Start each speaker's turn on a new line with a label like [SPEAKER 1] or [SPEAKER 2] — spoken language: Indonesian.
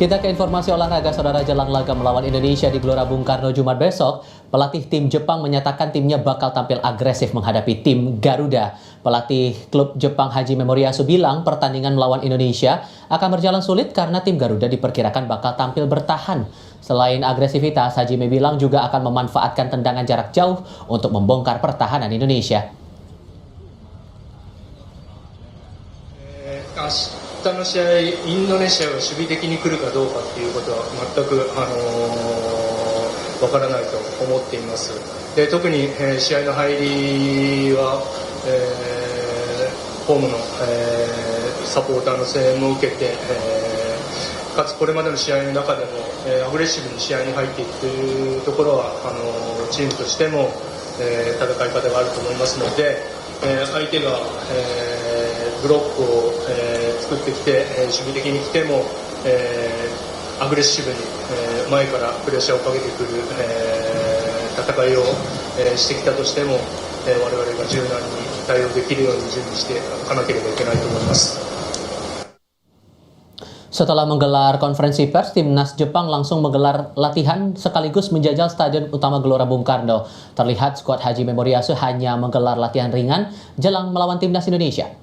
[SPEAKER 1] Kita ke informasi olahraga, saudara. Jelang laga melawan Indonesia di Gelora Bung Karno Jumat besok, pelatih tim Jepang menyatakan timnya bakal tampil agresif menghadapi tim Garuda. Pelatih klub Jepang Haji Memoriyasu bilang pertandingan melawan Indonesia akan berjalan sulit karena tim Garuda diperkirakan bakal tampil bertahan. Selain agresivitas, Haji bilang juga akan memanfaatkan tendangan jarak jauh untuk membongkar pertahanan Indonesia.
[SPEAKER 2] 明日の試合、インドネシアが守備的に来るかどうかということは全くわからないと思っています。で、特に、試合の入りは、ホームの、サポーターの声援も受けて、かつこれまでの試合の中でも、アグレッシブに試合に入っていくというところはチームとしても、戦い方があると思いますので、相手が、ブロックを、作ってきて、守備的に来ても、アグレッシブに、前からプレッシャーをかけてくる、戦いを、してきたとしても、我々が柔軟に対応できるように準備していかなければいけないと思います。
[SPEAKER 1] Setelah menggelar konferensi pers, timnas Jepang langsung menggelar latihan sekaligus menjajal Stadion Utama Gelora Bung Karno. Terlihat skuad Haji Memoriyasu hanya menggelar latihan ringan jelang melawan timnas Indonesia.